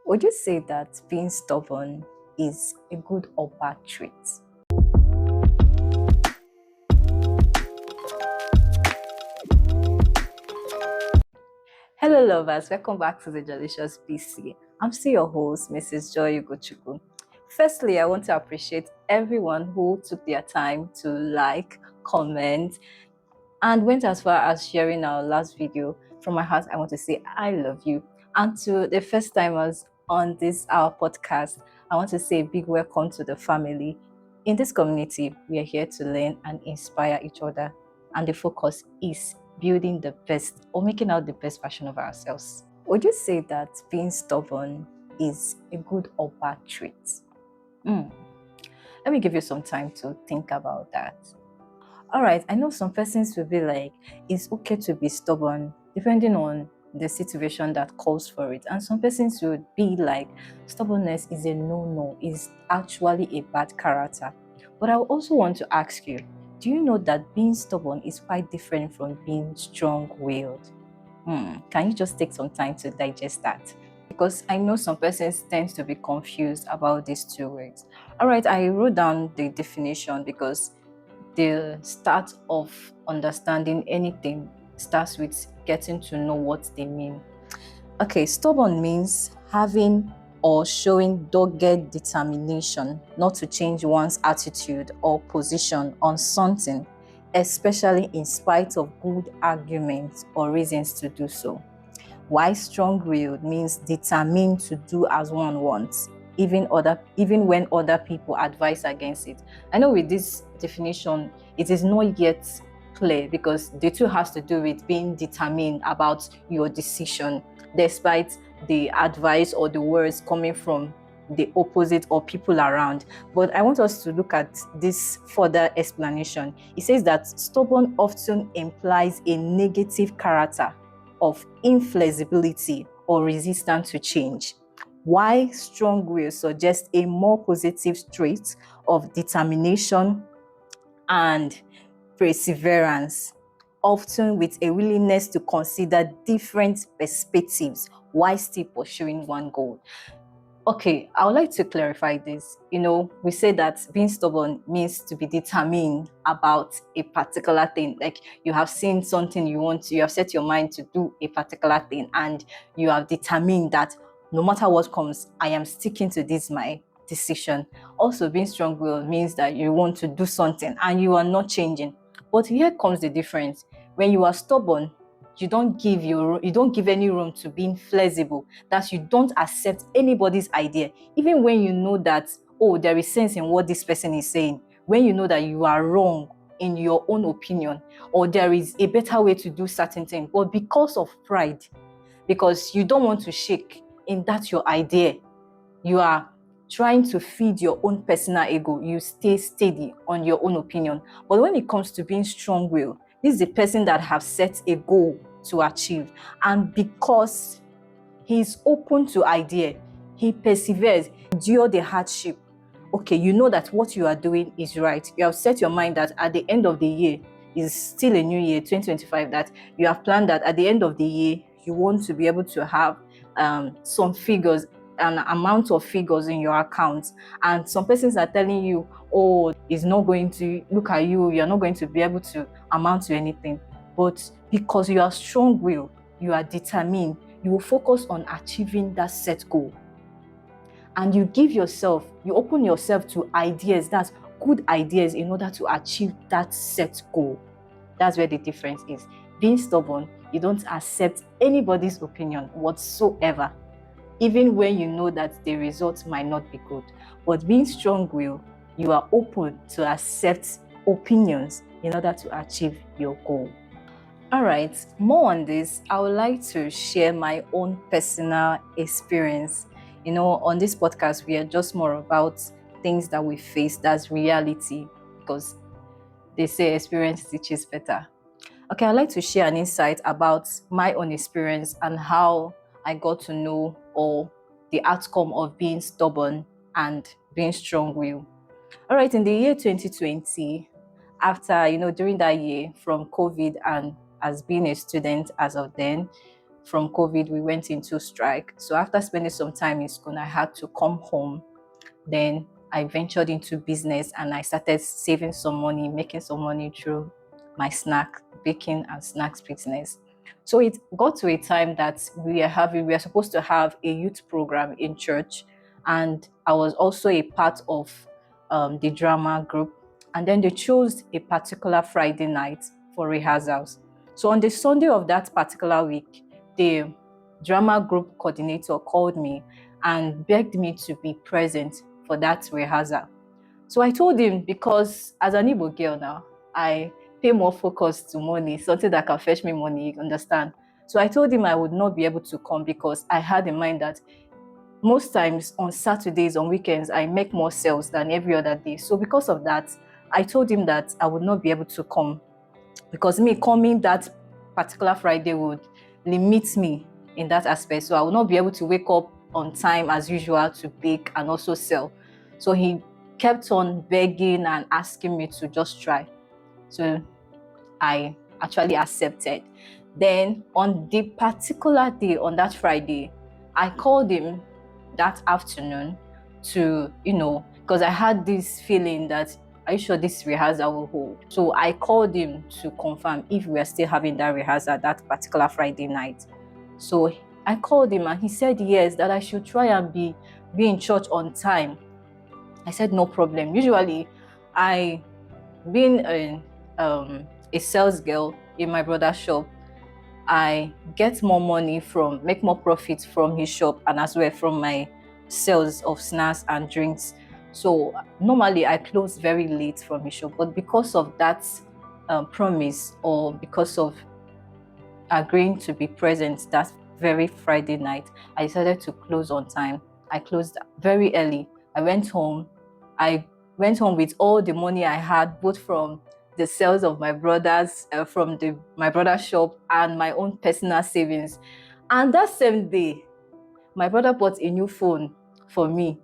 Would you say that being stubborn is a good or bad trait? Hello, lovers. Welcome back to the Delicious PC. I'm still your host, Mrs. Joy Ugochukwu. Firstly, I want to appreciate everyone who took their time to like, comment, and went as far as sharing our last video. From my heart, I want to say I love you. And to the first timers on this our podcast, I want to say a big welcome to the family. In this community, we are here to learn and inspire each other, and the focus is building the best or making out the best version of ourselves. Would you say that being stubborn is a good or bad trait? Let me give you some time to think about that. All right, I know some persons will be like, it's okay to be stubborn depending on the situation that calls for it. And some persons would be like, stubbornness is a no-no, is actually a bad character. But I also want to ask you, do you know that being stubborn is quite different from being strong-willed? Can you just take some time to digest that? Because I know some persons tend to be confused about these two words. All right, I wrote down the definition because the start of understanding anything starts with getting to know what they mean. Okay, stubborn means having or showing dogged determination not to change one's attitude or position on something, especially in spite of good arguments or reasons to do so. While strong-willed means determined to do as one wants, even when other people advise against it. I know with this definition, it is not yet clear because the two has to do with being determined about your decision, despite the advice or the words coming from the opposite or people around. But I want us to look at this further explanation. It says that stubborn often implies a negative character of inflexibility or resistance to change, while strong will suggests a more positive trait of determination and perseverance, often with a willingness to consider different perspectives while still pursuing one goal. Okay, I would like to clarify this. We say that being stubborn means to be determined about a particular thing. Like you have seen something you want to, you have set your mind to do a particular thing, and you have determined that no matter what comes, I am sticking to this, my decision. Also, being strong-willed means that you want to do something and you are not changing. But here comes the difference. When you are stubborn, you don't give any room to being flexible, that you don't accept anybody's idea, even when you know that, oh, there is sense in what this person is saying, when you know that you are wrong in your own opinion, or there is a better way to do certain things. But because of pride, because you don't want to shake in that your idea, you are trying to feed your own personal ego, you stay steady on your own opinion. But when it comes to being strong-willed, this is the person that have set a goal to achieve, and because he's open to idea, he perseveres, endure the hardship. Okay, you know that what you are doing is right. You have set your mind that at the end of the year is still a new year, 2025, that you have planned that at the end of the year you want to be able to have some figures, an amount of figures in your account. And some persons are telling you, oh, it's not going to, look at you, you're not going to be able to amount to anything. But because you are strong-willed, you are determined, you will focus on achieving that set goal. And you open yourself to ideas, that's good ideas, in order to achieve that set goal. That's where the difference is. Being stubborn, you don't accept anybody's opinion whatsoever, even when you know that the results might not be good. But being strong-willed, you are open to accept opinions in order to achieve your goal. All right, more on this, I would like to share my own personal experience. On this podcast, we are just more about things that we face, that's reality, because they say experience teaches better. Okay, I'd like to share an insight about my own experience and how I got to know, or the outcome of being stubborn and being strong-willed. All right, in the year 2020, after, during that year from COVID and as being a student as of then, from COVID, we went into strike. So after spending some time in school, I had to come home. Then I ventured into business and I started saving some money, making some money through my snack baking and snacks business. So it got to a time that we are supposed to have a youth program in church, and I was also a part of the drama group. And then they chose a particular Friday night for rehearsals. So on the Sunday of that particular week, the drama group coordinator called me and begged me to be present for that rehearsal. So I told him, because as an Igbo girl now, I pay more focus to money, something that can fetch me money, you understand? So I told him I would not be able to come because I had in mind that most times on Saturdays, on weekends, I make more sales than every other day. So because of that, I told him that I would not be able to come, because me coming that particular Friday would limit me in that aspect. So I will not be able to wake up on time as usual to bake and also sell. So he kept on begging and asking me to just try. So I actually accepted. Then on the particular day, on that Friday, I called him that afternoon to, because I had this feeling that, are you sure this rehearsal will hold? So I called him to confirm if we are still having that rehearsal that particular Friday night. So I called him and he said yes, that I should try and be in church on time. I said no problem. Usually, being a sales girl in my brother's shop, I get more money make more profits from his shop and as well from my sales of snacks and drinks. So normally I close very late from his shop, but because of that promise, or because of agreeing to be present that very Friday night, I decided to close on time. I closed very early. I went home with all the money I had, both from the sales of my brothers, from my brother's shop, and my own personal savings. And that same day, my brother bought a new phone for me,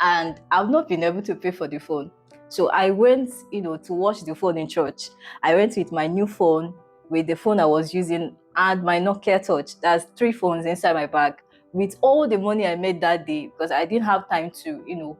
and I've not been able to pay for the phone. So I went, to watch the phone in church. I went with my new phone, with the phone I was using, and my Nokia Touch. That's 3 phones inside my bag, with all the money I made that day, because I didn't have time to,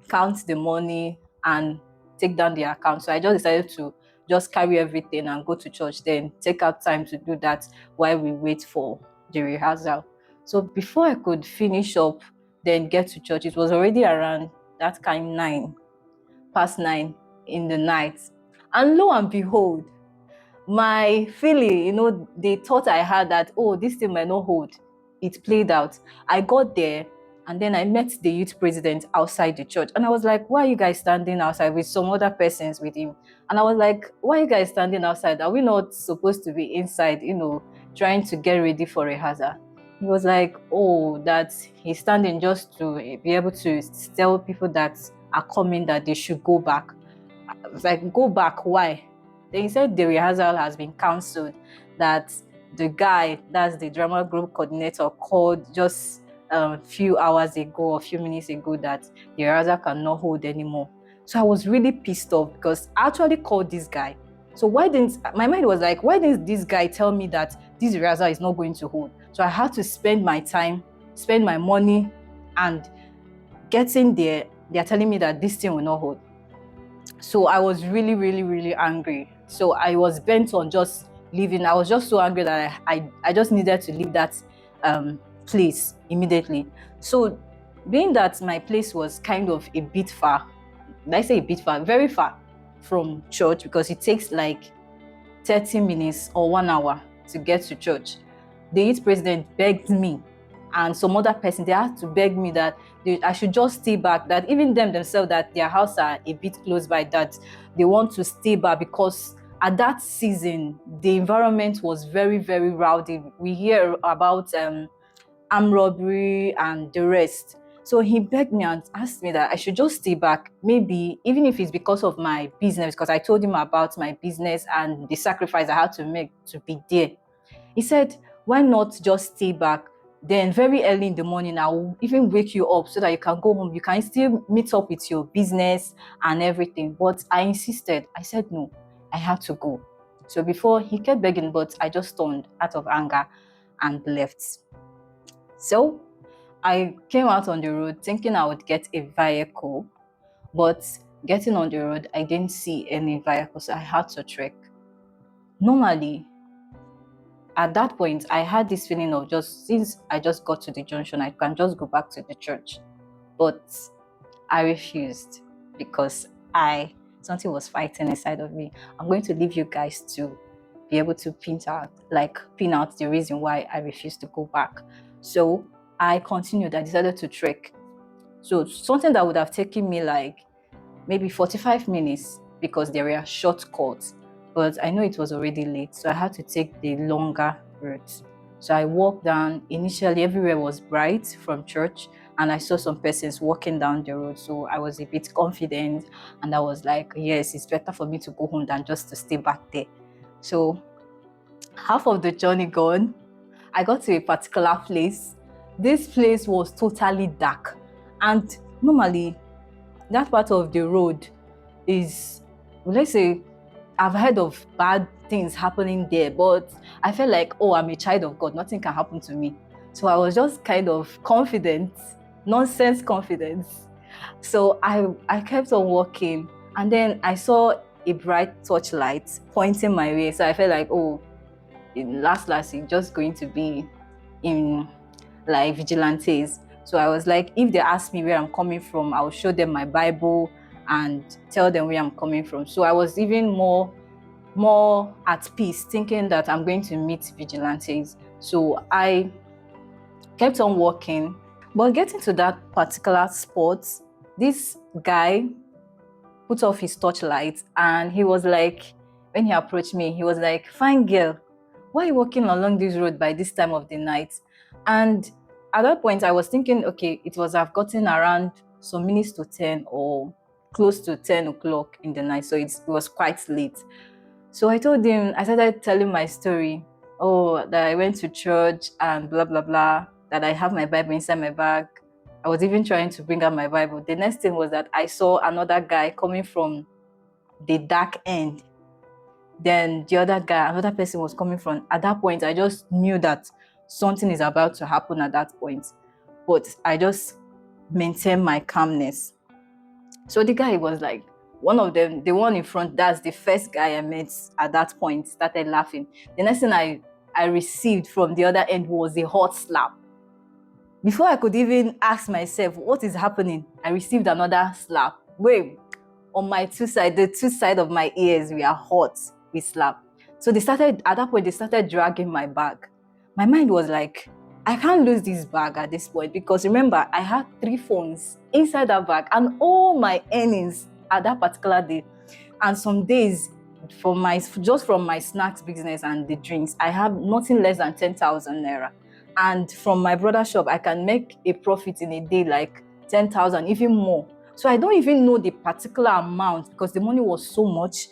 count the money and take down the account. So I just decided to just carry everything and go to church, then take out time to do that while we wait for the rehearsal. So before I could finish up, then get to church, it was already around that kind 9 past 9 in the night. And lo and behold, my feeling, the thought I had that, oh, this thing might not hold, it played out. I got there, and then I met the youth president outside the church. And I was like, why are you guys standing outside with some other persons with him? And I was like, why are you guys standing outside? Are we not supposed to be inside, trying to get ready for rehearsal? He was like, oh, that he's standing just to be able to tell people that are coming that they should go back. I was like, go back, why? Then he said the rehearsal has been cancelled, that the guy, that's the drama group coordinator, called just a few hours ago or a few minutes ago that the rehearsal cannot hold anymore. So I was really pissed off, because I actually called this guy. So my mind was like, why didn't this guy tell me that this rehearsal is not going to hold? So I had to spend my time, spend my money, and getting there, they're telling me that this thing will not hold. So I was really, really, really angry. So I was bent on just leaving. I was just so angry that I just needed to leave that place immediately. So being that my place was kind of a bit far, did I say a bit far? Very far from church, because it takes like 30 minutes or 1 hour to get to church. The youth president begged me and some other person, they had to beg me that I should just stay back, that even themselves, that their house are a bit close by, that they want to stay back, because at that season, the environment was very, very rowdy. We hear about armed robbery and the rest. So he begged me and asked me that I should just stay back, maybe even if it's because of my business, because I told him about my business and the sacrifice I had to make to be there. He said, why not just stay back? Then very early in the morning, I will even wake you up so that you can go home. You can still meet up with your business and everything. But I insisted. I said, no, I have to go. So before he kept begging, but I just turned out of anger and left. So I came out on the road thinking I would get a vehicle, but getting on the road, I didn't see any vehicles. So I had to trek. Normally, at that point, I had this feeling of just, since I just got to the junction, I can just go back to the church. But I refused because something was fighting inside of me. I'm going to leave you guys to be able to pin out the reason why I refused to go back. So I continued. I decided to trek. So something that would have taken me like maybe 45 minutes because there were shortcuts, but I know it was already late, so I had to take the longer route. So I walked down. Initially, everywhere was bright from church, and I saw some persons walking down the road. So I was a bit confident, and I was like, yes, it's better for me to go home than just to stay back there. So half of the journey gone, I got to a particular place. This place was totally dark, and normally that part of the road is, let's say, I've heard of bad things happening there, but I felt like, oh, I'm a child of God, nothing can happen to me. So I was just kind of confident, nonsense confidence. So I kept on walking, and then I saw a bright torchlight pointing my way. So I felt like, oh, last, it's just going to be in like vigilantes. So I was like, if they ask me where I'm coming from, I'll show them my Bible and tell them where I'm coming from. So I was even more at peace, thinking that I'm going to meet vigilantes. So I kept on walking. But getting to that particular spot, this guy put off his torchlight, and he was like, when he approached me, he was like, fine girl, why are you walking along this road by this time of the night? And at that point, I was thinking, okay, I've gotten around some minutes to 10 or close to 10 o'clock in the night. So it was quite late. So I started telling my story. Oh, that I went to church and blah, blah, blah, that I have my Bible inside my bag. I was even trying to bring out my Bible. The next thing was that I saw another guy coming from the dark end. Then the other guy, another person was coming from. At that point, I just knew that something is about to happen at that point. But I just maintained my calmness. So the guy was like, one of them, the one in front, that's the first guy I met at that point, started laughing. The next thing I received from the other end was a hot slap. Before I could even ask myself, what is happening? I received another slap. Wait, on my two sides, the two sides of my ears were hot with slap. So at that point, they started dragging my bag. My mind was like, I can't lose this bag at this point, because remember, I had 3 phones inside that bag and all my earnings at that particular day. And some days, just from my snacks business and the drinks, I have nothing less than 10,000 naira. And from my brother's shop, I can make a profit in a day like 10,000, even more. So I don't even know the particular amount because the money was so much.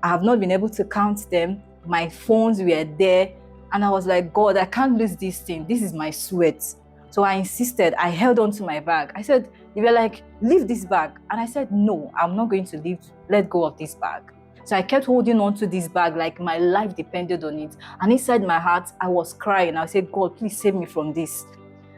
I have not been able to count them. My phones were there. And I was like, God, I can't lose this thing. This is my sweat. So I insisted. I held on to my bag. I said, they were like, leave this bag. And I said, no, I'm not going to let go of this bag. So I kept holding on to this bag like my life depended on it. And inside my heart, I was crying. I said, God, please save me from this.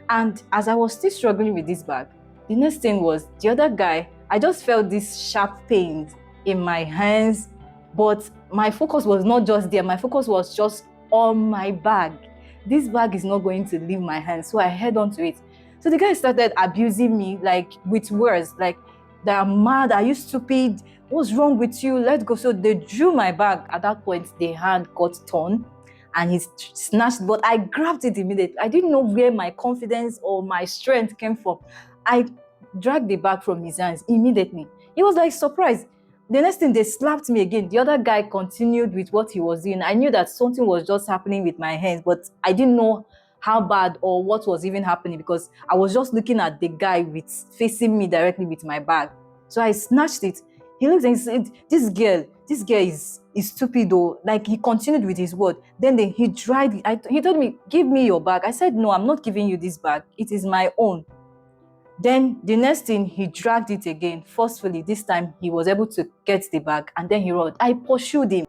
And as I was still struggling with this bag, the next thing was the other guy, I just felt this sharp pain in my hands. But my focus was not just there. My focus was just on my bag. This bag is not going to leave my hands. So I held on to it. So the guy started abusing me, like with words, like, that I'm mad, are you stupid? What's wrong with you? Let's go. So they drew my bag. At that point, the hand got torn and he snatched, but I grabbed it immediately. I didn't know where my confidence or my strength came from. I dragged the bag from his hands immediately. He was like surprised. The next thing, they slapped me again. The other guy continued with what he was doing. I knew that something was just happening with my hands, but I didn't know how bad or what was even happening because I was just looking at the guy facing me directly with my bag. So I snatched it. He looked and he said, this girl is stupid though. Like, he continued with his word. Then he tried it. He told me, give me your bag. I said, no, I'm not giving you this bag. It is my own. Then the next thing, he dragged it again forcefully. This time he was able to get the bag and then he rolled. I pursued him.